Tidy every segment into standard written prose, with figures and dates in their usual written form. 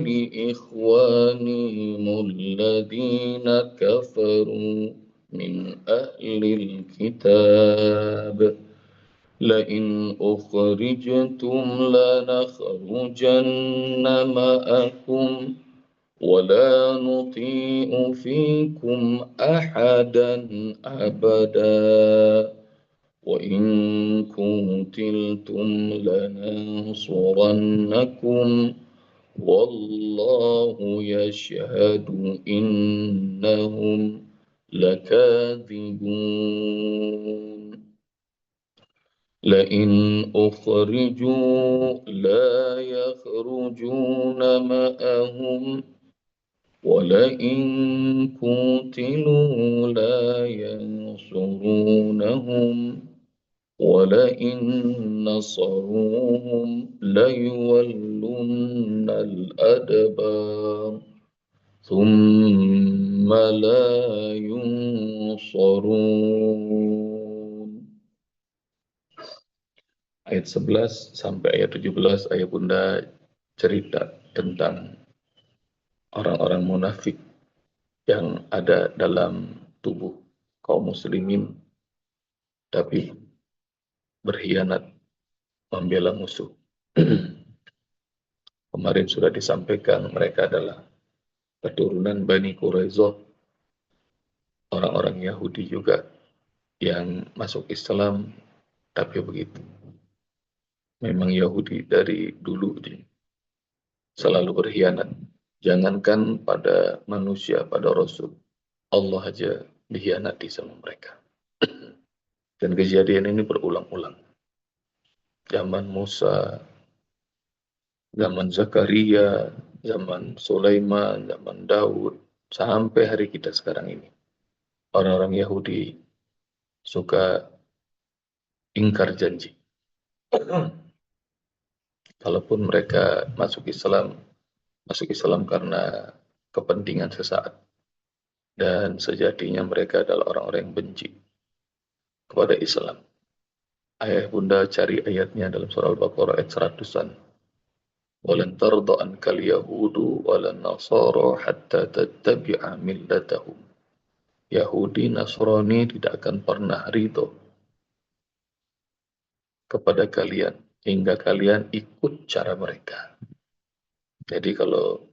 لإخوانهم الذين كفروا من أهل الكتاب لئن أخرجتم لنخرجن معكم ولا نطيع فيكم أحدا أبدا وإن قتلتم لننصرنكم والله يشهد إنهم لكاذبون لئن أخرجوا لا يخرجون معهم ولئن قتلوا لا ينصرونهم ولئن نصروهم ليولن الأدبار ثم لا ينصرون. Ayat 11 sampai ayat 17 ayat Bunda cerita tentang orang-orang munafik yang ada dalam tubuh kaum muslimin tapi berkhianat membela musuh. Kemarin sudah disampaikan mereka adalah keturunan Bani Quraizoh, orang-orang Yahudi juga yang masuk Islam, tapi begitu. Memang Yahudi dari dulu selalu berkhianat. Jangankan pada manusia, pada Rasul, Allah aja dikhianati sama mereka. Dan kejadian ini berulang-ulang. Zaman Musa, zaman Zakaria, zaman Sulaiman, zaman Daud, sampai hari kita sekarang ini. Orang-orang Yahudi suka ingkar janji. Kalaupun mereka masuk Islam karena kepentingan sesaat. Dan sejatinya mereka adalah orang-orang yang benci kepada Islam. Ayah Bunda cari ayatnya dalam surah Al-Baqarah ayat 100-an. وَلَنْ تَرْضَ عَنْكَ الْيَهُودُ وَلَا النَّصَارَى حَتَّى تَتَّبِعَ مِلَّتَهُمْ. Yahudi, Nasrani tidak akan pernah ridho kepada kalian hingga kalian ikut cara mereka. Jadi kalau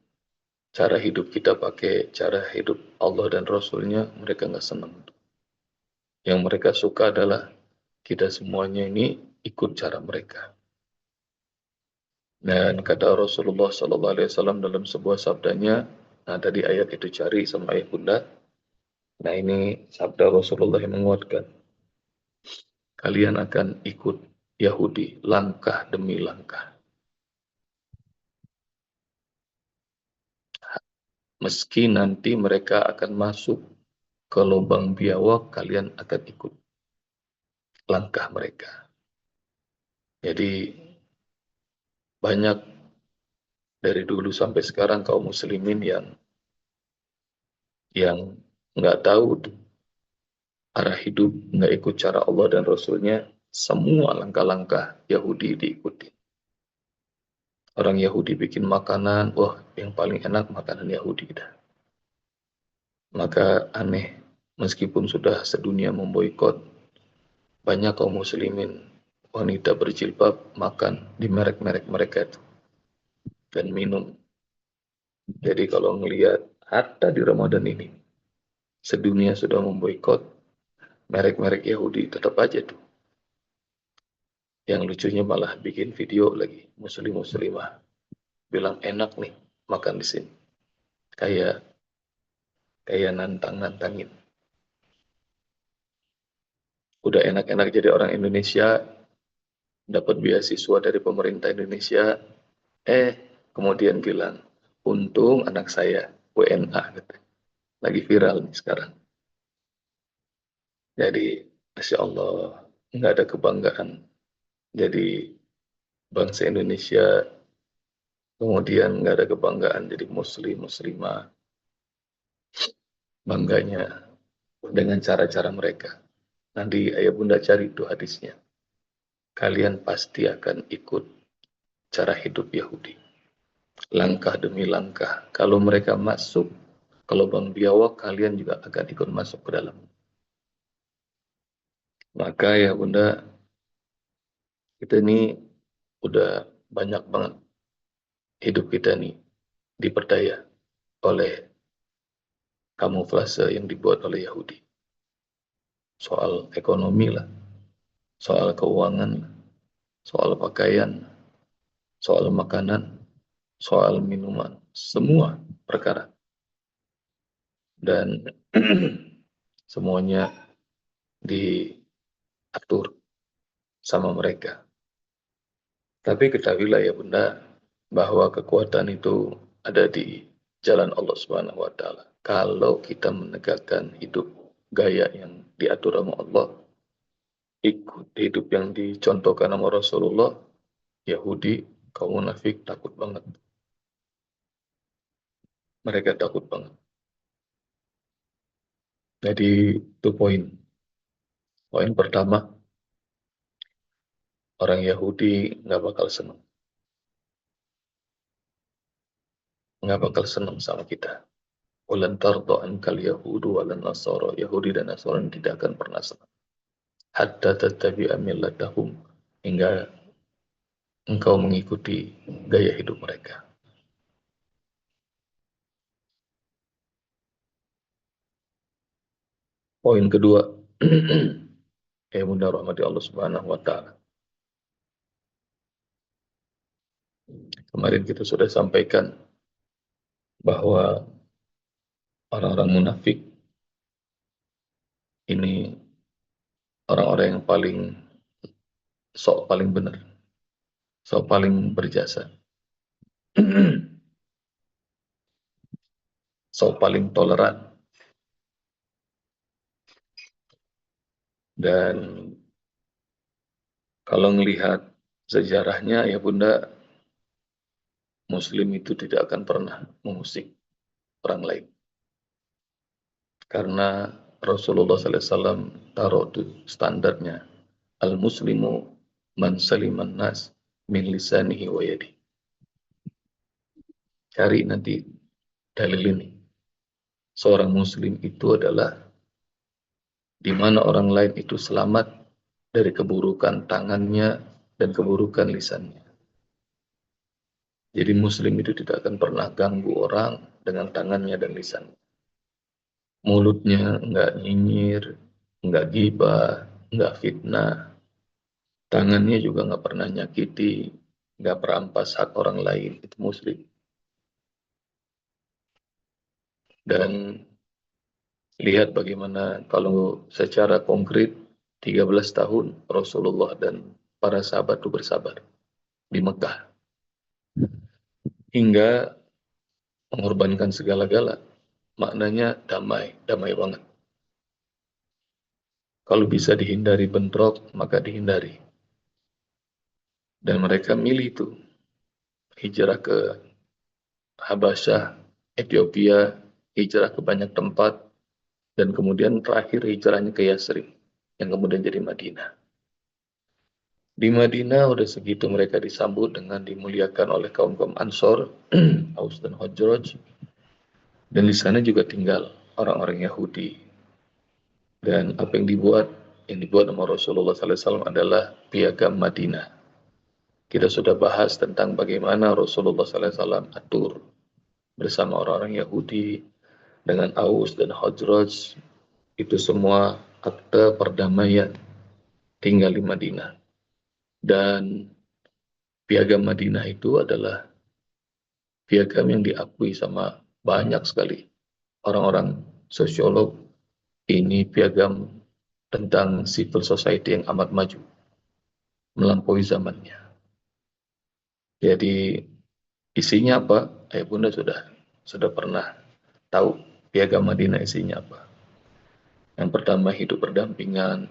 cara hidup kita pakai cara hidup Allah dan Rasulnya, mereka nggak senang. Yang mereka suka adalah kita semuanya ini ikut cara mereka. Dan kata Rasulullah SAW dalam sebuah sabdanya, nah tadi ayat itu cari sama ayat Bunda. Nah ini sabda Rasulullah yang menguatkan. Kalian akan ikut Yahudi langkah demi langkah. Meski nanti mereka akan masuk ke lubang biawak, kalian akan ikut langkah mereka. Jadi banyak dari dulu sampai sekarang kaum muslimin yang nggak tahu arah hidup, nggak ikut cara Allah dan Rasulnya, semua langkah-langkah Yahudi diikuti. Orang Yahudi bikin makanan, wah yang paling enak makanan Yahudi dah. Maka aneh, meskipun sudah sedunia memboikot, banyak kaum muslimin wanita berjilbab makan di merek-merek mereka itu dan minum. Jadi kalau ngelihat hatta di Ramadan ini, sedunia sudah memboikot merek-merek Yahudi, tetap aja tuh. Yang lucunya malah bikin video lagi, muslim-muslimah bilang enak nih makan di sini. Kayak nantang-nantangin. Udah enak-enak jadi orang Indonesia, dapat beasiswa dari pemerintah Indonesia, kemudian bilang, untung anak saya WNA, gitu. Lagi viral nih sekarang. Jadi, Masya Allah, nggak ada kebanggaan. Jadi, bangsa Indonesia, kemudian nggak ada kebanggaan jadi muslim, muslimah. Bangganya dengan cara-cara mereka. Nanti ayah bunda cari itu hadisnya. Kalian pasti akan ikut cara hidup Yahudi. langkah demi langkah. Kalau mereka masuk ke lubang biawak, kalian juga akan ikut masuk ke dalam. Maka ya Bunda, kita ini udah banyak banget hidup kita nih diperdaya oleh kamuflase yang dibuat oleh Yahudi. Soal ekonomi lah, soal keuangan lah, soal pakaian, soal makanan, soal minuman, semua perkara. Dan semuanya diatur sama mereka. Tapi ketahuilah ya Bunda, bahwa kekuatan itu ada di jalan Allah Subhanahu wa taala. Kalau kita menegakkan hidup gaya yang diatur sama Allah, ikut hidup yang dicontohkan sama Rasulullah, Yahudi, kaum munafik takut banget. Mereka takut banget. Jadi itu poin. Poin pertama, orang Yahudi nggak bakal senang. Nggak bakal senang sama kita. Walan tarda ankal yahudu walan nasara. Yahudi dan Nasrani tidak akan pernah senang. Hatta tattabi'a millatahum, hingga engkau mengikuti gaya hidup mereka. Poin kedua, ya Bunda rahmati Allah Subhanahu wa taala. Kemarin kita sudah sampaikan bahwa orang-orang munafik ini orang-orang yang paling benar, sok paling berjasa, sok paling toleran. Dan kalau melihat sejarahnya ya Bunda, Muslim itu tidak akan pernah mengusik orang lain. Karena Rasulullah SAW taruh itu standarnya. Al-Muslimu man saliman nas min lisanihi wa yadi. Cari nanti dalil ini. Seorang Muslim itu adalah di mana orang lain itu selamat dari keburukan tangannya dan keburukan lisannya. Jadi Muslim itu tidak akan pernah ganggu orang dengan tangannya dan lisannya. Mulutnya enggak nyinyir, enggak gibah, enggak fitnah. Tangannya juga enggak pernah nyakiti, enggak perampas hak orang lain. Itu Muslim. Dan lihat bagaimana kalau secara konkret 13 tahun Rasulullah dan para sahabat itu bersabar di Mekah. Hingga mengorbankan segala-gala. Maknanya damai, damai banget. Kalau bisa dihindari bentrok, maka dihindari. Dan mereka milih itu. Hijrah ke Habasyah, Ethiopia, hijrah ke banyak tempat, dan kemudian terakhir hijrahnya ke Yasrib, yang kemudian jadi Madinah. Di Madinah udah segitu mereka disambut dengan dimuliakan oleh kaum-kaum Ansor, Aus dan Khazraj, dan di sana juga tinggal orang-orang Yahudi. Dan apa yang dibuat sama Rasulullah SAW adalah piagam Madinah. Kita sudah bahas tentang bagaimana Rasulullah SAW atur bersama orang-orang Yahudi dengan Aus dan Khazraj. Itu semua akte perdamaian tinggal di Madinah. Dan piagam Madinah itu adalah piagam yang diakui sama banyak sekali orang-orang sosiolog. Ini piagam tentang civil society yang amat maju, melampaui zamannya. Jadi isinya apa? Bunda sudah pernah tahu piagam Madinah isinya apa. Yang pertama hidup berdampingan,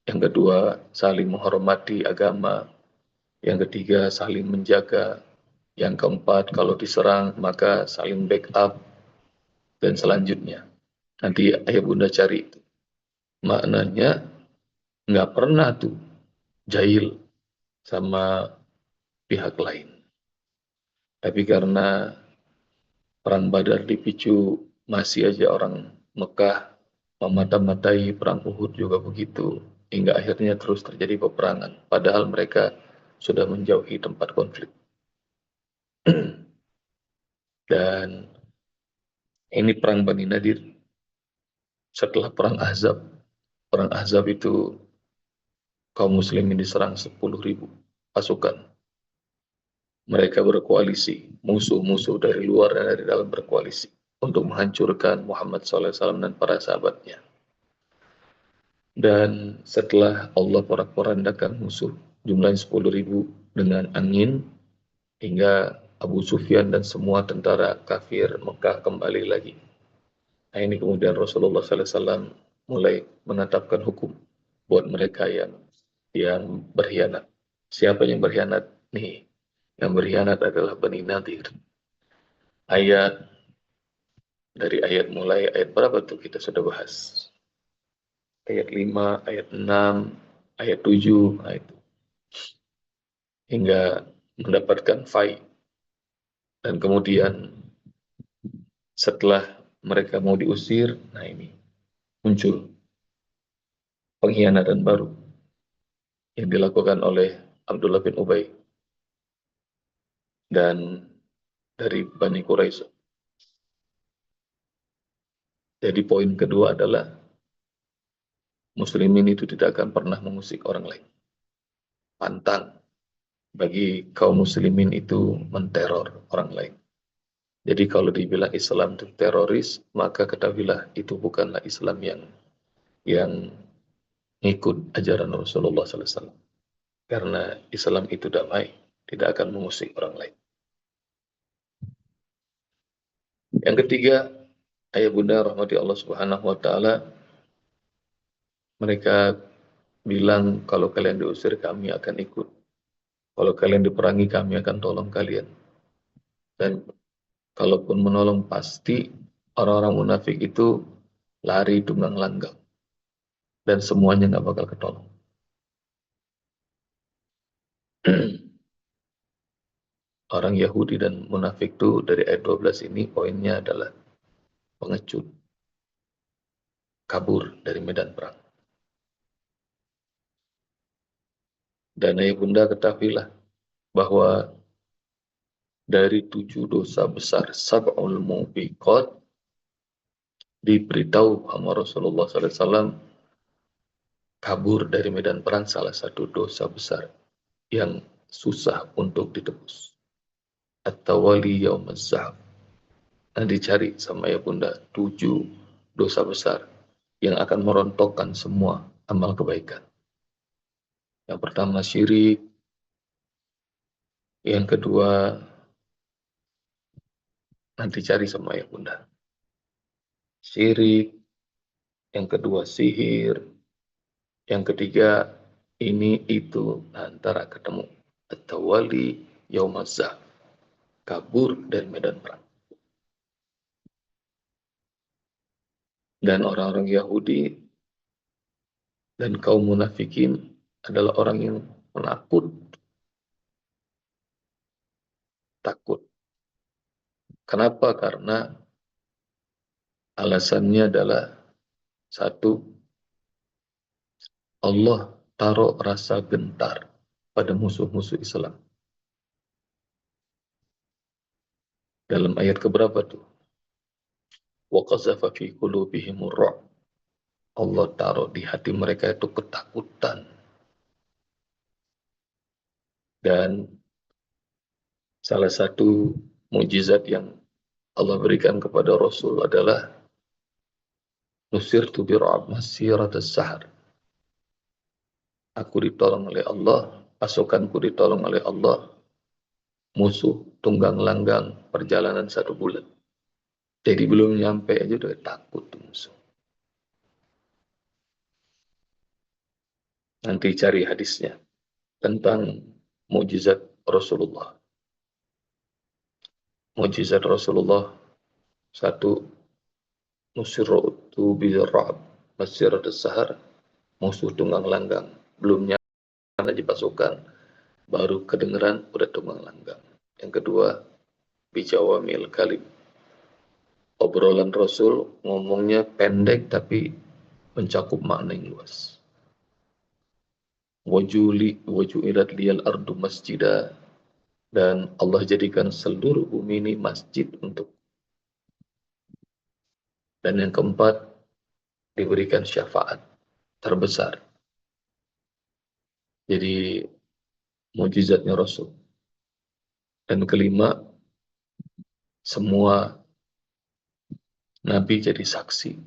yang kedua saling menghormati agama, yang ketiga saling menjaga, yang keempat kalau diserang maka saling backup, dan selanjutnya. Nanti ayah bunda cari itu. Maknanya nggak pernah tuh jahil sama pihak lain. Tapi karena perang Badar dipicu, masih aja orang Mekah memata-matai perang Uhud juga begitu. Hingga akhirnya terus terjadi peperangan. Padahal mereka sudah menjauhi tempat konflik. Dan ini perang Bani Nadir. Setelah perang Ahzab. Perang Ahzab itu kaum muslimin diserang 10.000 pasukan. Mereka berkoalisi, musuh-musuh dari luar dan dari dalam berkoalisi untuk menghancurkan Muhammad SAW dan para sahabatnya. Dan setelah Allah porak-porandakan musuh jumlahnya 10.000 dengan angin, hingga Abu Sufyan dan semua tentara kafir Mekah kembali lagi. Nah, ini kemudian Rasulullah SAW mulai menetapkan hukum buat mereka yang berkhianat. Siapa yang berkhianat? Nih, yang berkhianat adalah Bani Nadir. Ayat dari ayat mulai ayat berapa tuh kita sudah bahas? Ayat 5, ayat 6, ayat 7, nah itu. Hingga mendapatkan fai. Dan kemudian setelah mereka mau diusir, nah ini muncul pengkhianatan baru yang dilakukan oleh Abdullah bin Ubay dan dari Bani Quraisy. Jadi poin kedua adalah muslimin itu tidak akan pernah mengusik orang lain. Pantang bagi kaum muslimin itu menteror orang lain. Jadi kalau dibilang Islam itu teroris, maka ketahuilah itu bukanlah Islam yang ngikut ajaran Rasulullah SAW. Karena Islam itu damai, tidak akan mengusik orang lain. Yang ketiga, ayah bunda rahmati Allah Subhanahu wa taala, mereka bilang kalau kalian diusir kami akan ikut. Kalau kalian diperangi kami akan tolong kalian. Dan kalaupun menolong pasti orang-orang munafik itu lari tunggang langgang dan semuanya nggak bakal ketolong. Orang Yahudi dan munafik itu dari ayat 12 ini poinnya adalah pengecut, kabur dari medan perang. Dan ayah bunda ketahuilah bahwa dari 7 dosa besar sab'ul mubiqat diberitahu sama Rasulullah SAW kabur dari medan perang salah satu dosa besar yang susah untuk ditebus. At-tawali yaumaz zahab. Nah, dicari sama ya bunda 7 dosa besar yang akan merontokkan semua amal kebaikan. Yang pertama syirik, yang kedua nanti cari sama ya bunda. Syirik, yang kedua sihir, yang ketiga ini itu antara ketemu. At-tawali yaumaz zahab. Kabur dari medan perang. Dan orang-orang Yahudi dan kaum munafikin adalah orang yang penakut. Takut. Kenapa? Karena alasannya adalah satu, Allah taruh rasa gentar pada musuh-musuh Islam. Dalam ayat keberapa tuh? Wa qazafa fi qulubihimur ru'b. Allah taruh di hati mereka itu ketakutan. Dan salah satu mukjizat yang Allah berikan kepada Rasul adalah nusirtu bir'ab masirat as-sahar. Aku ditolong oleh Allah, pasukanku ditolong oleh Allah, musuh tunggang langgang perjalanan 1 bulan. Jadi belum nyampe aja udah takut tuh musuh. Nanti cari hadisnya tentang mukjizat Rasulullah. Mukjizat Rasulullah satu, nusirtu bir'ab masirat as-sahar, musuh tunggang langgang. Belum nyampe aja pasukan, baru kedengeran udah tunggang langgang. Yang kedua, bijawamil kalim. Obrolan Rasul ngomongnya pendek tapi mencakup makna yang luas. Wajuilat liyal ardu masjidah, dan Allah jadikan seluruh bumi ini masjid untuk. Dan yang keempat, diberikan syafaat terbesar. Jadi mujizatnya Rasul. Dan kelima, semua nabi jadi saksi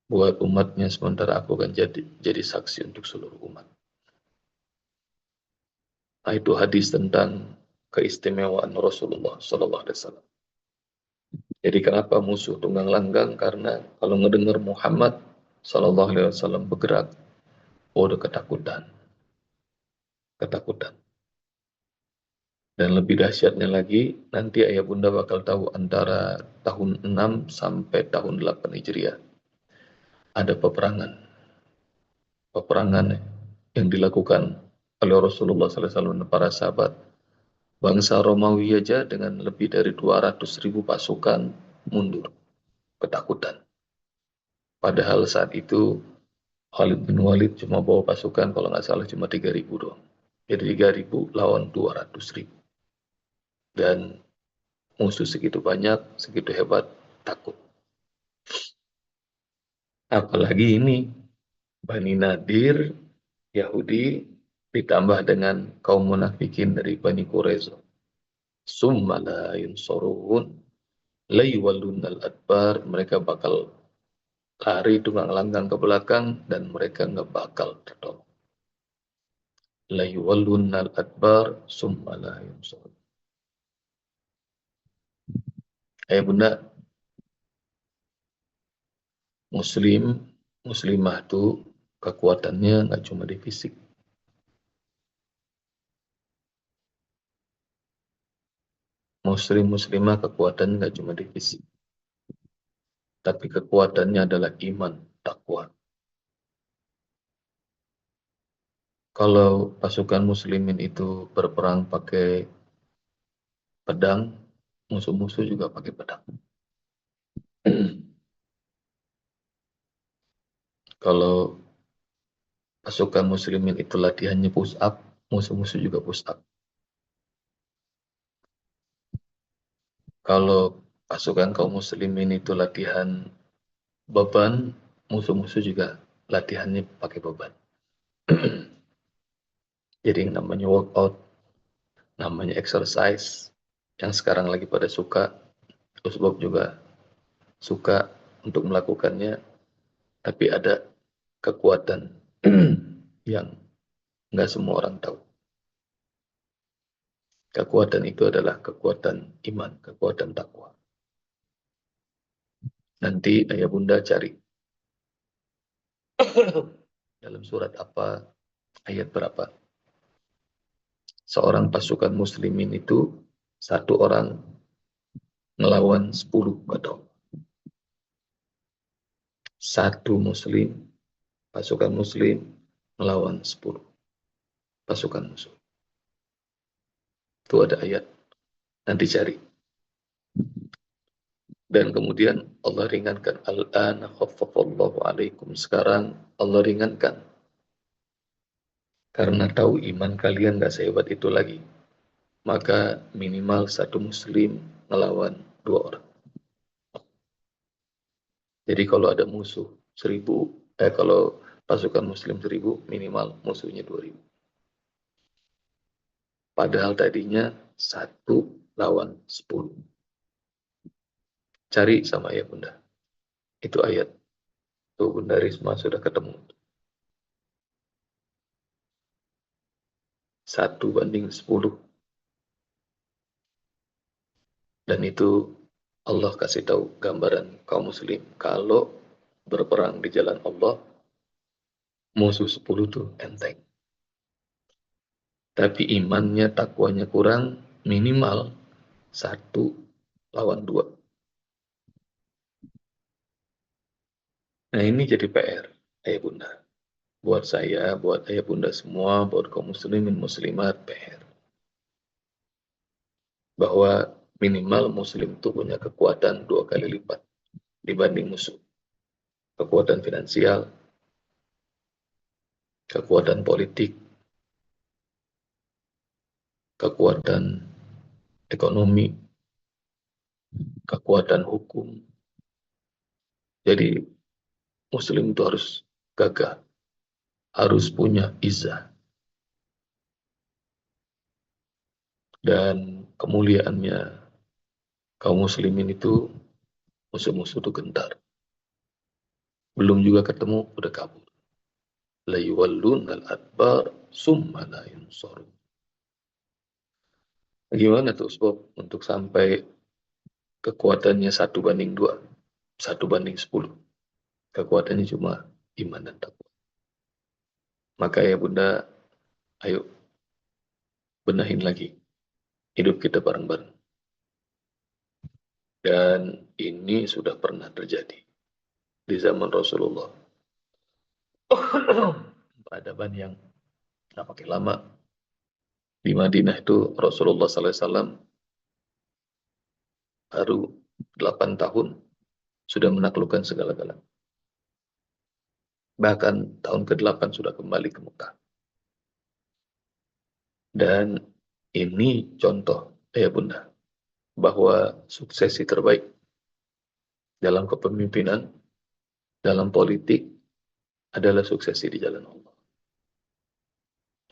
buat umatnya, sementara aku akan jadi saksi untuk seluruh umat. Nah, itu hadis tentang keistimewaan Rasulullah Sallallahu Alaihi Wasallam. Jadi kenapa musuh tunggang langgang? Karena kalau ngedengar Muhammad Sallallahu Alaihi Wasallam bergerak, udah ketakutan. Dan lebih dahsyatnya lagi, nanti ayah bunda bakal tahu antara tahun 6 sampai tahun 8 Hijriah. Ada peperangan yang dilakukan oleh Rasulullah SAW dan para sahabat. Bangsa Romawi aja dengan lebih dari 200.000 pasukan mundur, ketakutan. Padahal saat itu Khalid bin Walid cuma bawa pasukan kalau nggak salah cuma 3.000 doang. Jadi 3.000 lawan 200.000. Dan musuh segitu banyak, segitu hebat, takut. Apalagi ini Bani Nadir, Yahudi, ditambah dengan kaum munafikin dari Bani Quraisyah. Summa la yunsurun layuwallun al-adbar, mereka bakal lari tunggang langgang ke belakang dan mereka nggak bakal tertolong. Layuwallun al-adbar summa la yunsurun. Bunda, muslimah itu kekuatannya nggak cuma di fisik. Muslimah kekuatannya nggak cuma di fisik, tapi kekuatannya adalah iman, takwa. Kalau pasukan muslimin itu berperang pakai pedang, musuh-musuh juga pakai pedang. Kalau pasukan muslimin itu latihannya push up, musuh-musuh juga push up. Kalau pasukan kaum muslimin itu latihan beban, musuh-musuh juga latihannya pakai beban. Jadi yang namanya workout, namanya exercise, yang sekarang lagi pada suka, terus Bob juga suka untuk melakukannya, tapi ada kekuatan yang nggak semua orang tahu. Kekuatan itu adalah kekuatan iman, kekuatan takwa. Nanti ayah bunda cari dalam surat apa, ayat berapa. Seorang pasukan muslimin itu satu orang ngelawan 10 atau satu muslim, pasukan muslim melawan 10 pasukan musuh. Itu ada ayat, nanti cari. Dan kemudian Allah ringankan, al-ana khaffafallahu alaikum, sekarang Allah ringankan karena tahu iman kalian gak sehebat itu lagi, maka minimal satu muslim melawan 2 orang. Jadi kalau ada musuh 1.000, kalau pasukan muslim 1.000, minimal musuhnya 2.000. Padahal tadinya 1 lawan 10. Cari sama ayah bunda. Itu ayat. Tuh Bunda Risma sudah ketemu. 1:10. Dan itu Allah kasih tahu gambaran kaum muslim. Kalau berperang di jalan Allah, musuh 10 tuh enteng. Tapi imannya, takwanya kurang, minimal 1 lawan 2. Nah ini jadi PR, ayah bunda. Buat saya, buat ayah bunda semua, buat kaum muslimin muslimat, PR. Bahwa minimal muslim itu punya kekuatan 2 kali lipat dibanding musuh. Kekuatan finansial, kekuatan politik, kekuatan ekonomi, kekuatan hukum. Jadi muslim itu harus gagah, harus punya izah. Dan kemuliaannya kaum muslimin itu, musuh-musuh itu gentar. Belum juga ketemu, udah kabur. La yuwallunal adbar summa la yunsarun. Gimana tuh sebab untuk sampai kekuatannya 1:2, 1:10. Kekuatannya cuma iman dan takwa. Maka ya Bunda, ayo benahin lagi hidup kita bareng-bareng. Dan ini sudah pernah terjadi di zaman Rasulullah. Peradaban yang nggak pakai lama. Di Madinah itu Rasulullah SAW baru 8 tahun sudah menaklukkan segala-galanya. Bahkan tahun ke-8 sudah kembali ke Mekah. Dan ini contoh, ya Bunda, bahwa suksesi terbaik dalam kepemimpinan, dalam politik, adalah suksesi di jalan Allah.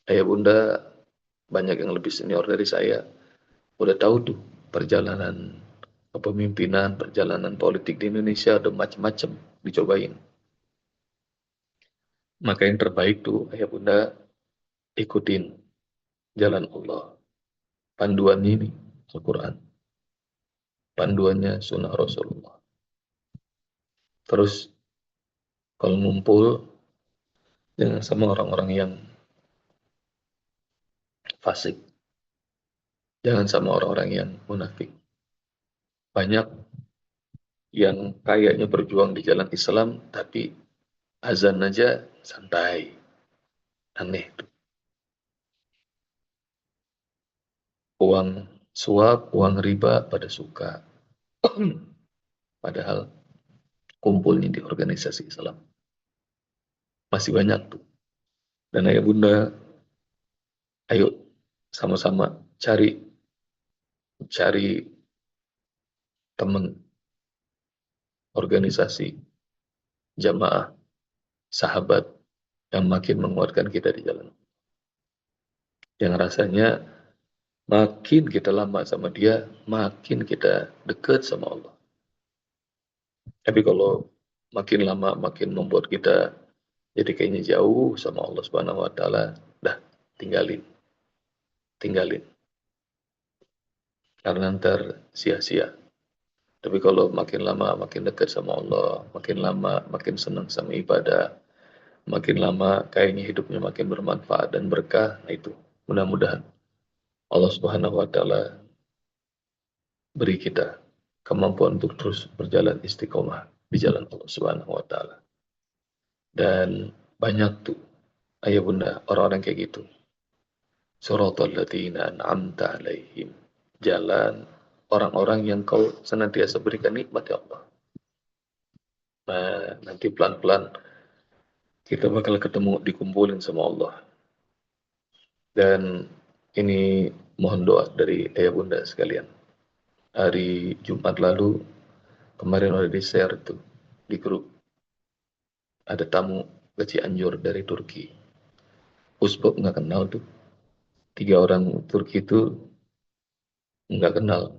Ayah Bunda, banyak yang lebih senior dari saya, udah tahu tuh perjalanan kepemimpinan, perjalanan politik di Indonesia, udah macam-macam dicobain. Maka yang terbaik tuh, ayah Bunda, ikutin jalan Allah. Panduannya ini, Al-Quran. Panduannya sunnah Rasulullah. Terus, kalau ngumpul, jangan sama orang-orang yang fasik. Jangan sama orang-orang yang munafik. Banyak yang kayaknya berjuang di jalan Islam, tapi azan aja santai. Aneh tuh. Uang suap, uang riba pada suka. Padahal kumpulnya di organisasi Islam. Masih banyak tuh. Dan ayah bunda, ayo sama-sama cari teman, organisasi, jamaah, sahabat yang makin menguatkan kita di jalan. Yang rasanya makin kita lama sama dia, makin kita dekat sama Allah. Tapi kalau makin lama makin membuat kita jadi kayaknya jauh sama Allah Subhanahu wa taala, dah tinggalin. Tinggalin. Karena ntar sia-sia. Tapi kalau makin lama makin dekat sama Allah, makin lama makin senang sama ibadah, makin lama kayaknya hidupnya makin bermanfaat dan berkah, nah itu mudah-mudahan Allah Subhanahu wa taala beri kita kemampuan untuk terus berjalan istiqomah di jalan Allah Subhanahu wa taala. Dan banyak tuh ayah bunda orang-orang kayak gitu. Suratul ladzina an'amta alaihim. Jalan orang-orang yang kau senantiasa berikan nikmat ya Allah. Nah, nanti pelan-pelan kita bakal ketemu dikumpulin sama Allah. Dan ini mohon doa dari ayah bunda sekalian. Hari Jumat lalu kemarin udah di-share tuh di grup. Ada tamu ke Cianjur dari Turki. Usbok nggak kenal tuh. 3 orang Turki itu nggak kenal.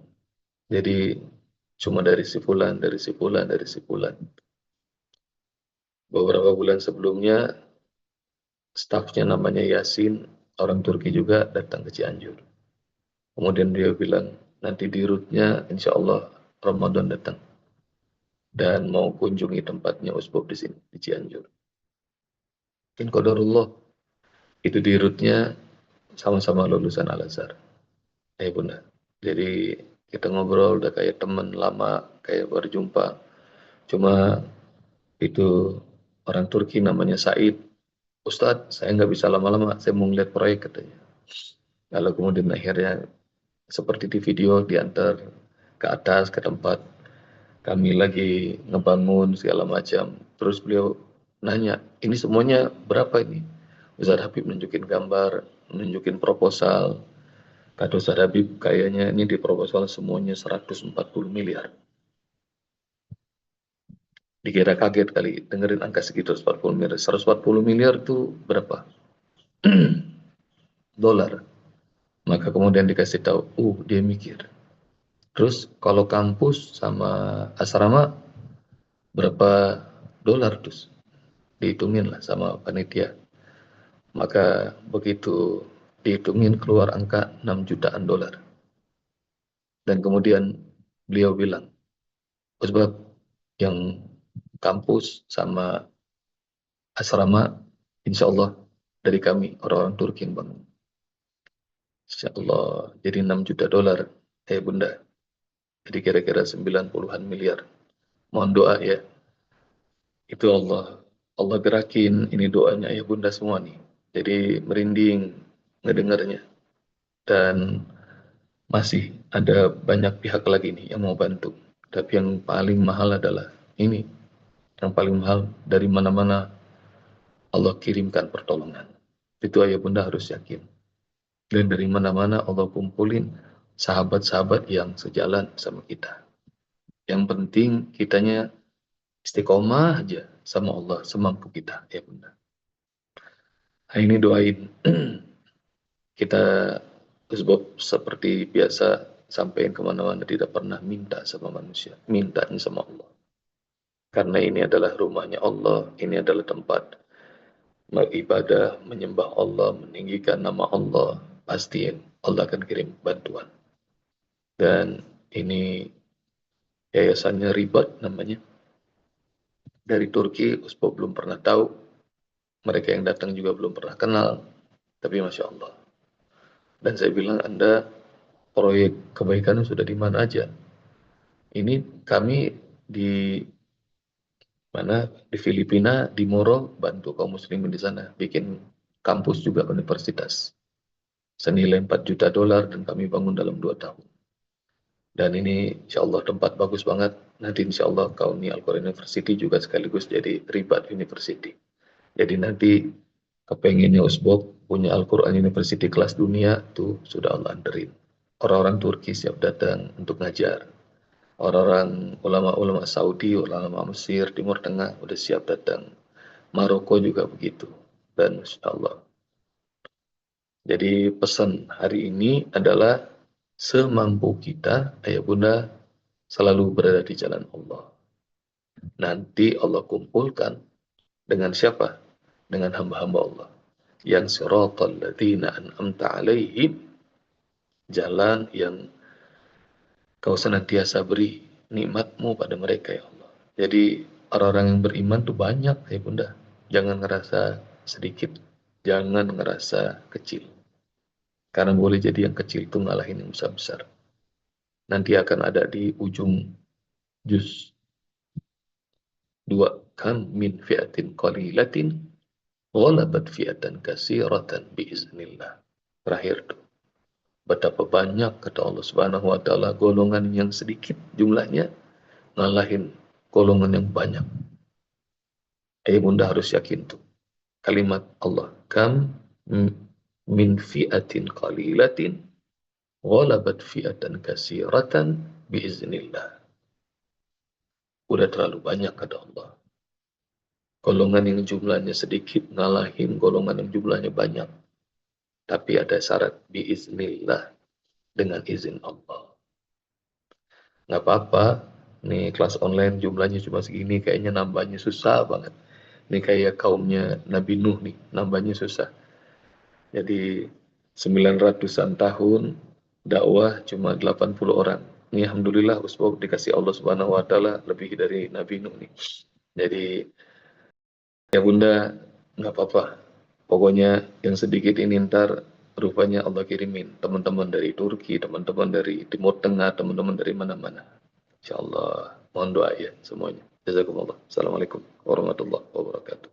Jadi cuma dari si fulan, dari si fulan, dari si fulan. Beberapa bulan sebelumnya stafnya namanya Yasin, orang Turki juga datang ke Cianjur. Kemudian dia bilang nanti di route-nya insya Allah Ramadan datang dan mau kunjungi tempatnya Usbok di sini di Cianjur. Mungkin qadarullah itu di route-nya sama-sama lulusan Al-Azhar. Bunda. Jadi kita ngobrol udah kayak teman lama, kayak berjumpa. Cuma itu orang Turki namanya Said. Ustadz, saya nggak bisa lama-lama, saya mau ngeliat proyek katanya. Lalu kemudian akhirnya seperti di video diantar ke atas ke tempat kami lagi ngebangun segala macam. Terus beliau nanya, ini semuanya berapa ini? Ustaz Habib nunjukin gambar, nunjukin proposal. Kata Ustaz Habib, kayaknya ini di proposal semuanya 140 miliar. Dikira kaget kali, dengerin angka segitu 140 miliar. 140 miliar itu berapa? Dolar. Maka kemudian dikasih tahu, dia mikir. Terus kalau kampus sama asrama berapa dolar terus? Dihitungin lah sama panitia. Maka begitu dihitungin keluar angka 6 jutaan dolar. Dan kemudian beliau bilang, sebab yang kampus sama asrama insya Allah dari kami orang-orang Turki yang bangun. Insya Allah jadi 6 juta dolar. Bunda, jadi kira-kira 90-an miliar. Mohon doa ya. Itu Allah gerakin ini doanya ya Bunda semua nih. Jadi merinding ngedengarnya. Dan masih ada banyak pihak lagi nih yang mau bantu. Tapi yang paling mahal adalah ini. Yang paling mahal dari mana-mana Allah kirimkan pertolongan. Itu ayah bunda harus yakin. Dan dari mana-mana Allah kumpulin sahabat-sahabat yang sejalan sama kita. Yang penting kitanya istiqomah aja sama Allah semampu kita, ya bunda. Nah, ini doain kita sebab seperti biasa sampaikan kemana-mana tidak pernah minta sama manusia, mintanya sama Allah. Karena ini adalah rumahnya Allah, ini adalah tempat beribadah, menyembah Allah, meninggikan nama Allah, pasti Allah akan kirim bantuan. Dan ini yayasannya Ribat namanya. Dari Turki, Uspo belum pernah tahu. Mereka yang datang juga belum pernah kenal. Tapi Masya Allah. Dan saya bilang, Anda proyek kebaikan sudah di mana aja. Ini kami di mana di Filipina, di Moro, bantu kaum muslimin di sana. Bikin kampus juga universitas. Senilai 4 juta dolar dan kami bangun dalam 2 tahun. Dan ini insya Allah tempat bagus banget. Nanti insya Allah Kauni Al-Quran University juga sekaligus jadi Ribat University. Jadi nanti kepengennya Usbok punya Al-Quran University kelas dunia tuh sudah Allah anterin. Orang-orang Turki siap datang untuk ngajar. Orang-orang ulama-ulama Saudi, ulama Mesir, Timur Tengah udah siap datang. Maroko juga begitu. Dan insya Allah. Jadi pesan hari ini adalah semampu kita, ayah bunda, selalu berada di jalan Allah. Nanti Allah kumpulkan dengan siapa? Dengan hamba-hamba Allah. Yang siratal ladzina an'amta alaihim, jalan yang kau senantiasa beri nikmatmu pada mereka ya Allah. Jadi orang-orang yang beriman tuh banyak ya bunda. Jangan ngerasa sedikit, jangan ngerasa kecil. Karena boleh jadi yang kecil itu ngalahin yang besar-besar. Nanti akan ada di ujung juz 2. Kam min fi'atin qalilatin ghalabat fi'atan katsiratan biiznillah. Terakhir tuh. Betapa banyak kata Allah Subhanahu wa taala golongan yang sedikit jumlahnya ngalahin golongan yang banyak. Bunda harus yakin tuh. Kalimat Allah, kam min fi'atin qalilatin ghalabat fi'atan katsiratan biiznillah. Udah terlalu banyak kata Allah. Golongan yang jumlahnya sedikit ngalahin golongan yang jumlahnya banyak. Tapi ada syarat biiznillah, dengan izin Allah. Nggak apa-apa, nih kelas online jumlahnya cuma segini, kayaknya nambahnya susah banget. Ini kayak kaumnya Nabi Nuh nih, nambahnya susah. Jadi 900-an tahun dakwah cuma 80 orang. Ini alhamdulillah Usbok dikasih Allah Subhanahu wa taala lebih dari Nabi Nuh nih. Jadi ya bunda, nggak apa-apa. Pokoknya yang sedikit ini ntar rupanya Allah kirimin. Teman-teman dari Turki, teman-teman dari Timur Tengah, teman-teman dari mana-mana. Insya Allah, mohon doa ya semuanya. Jazakumullah. Assalamualaikum warahmatullahi wabarakatuh.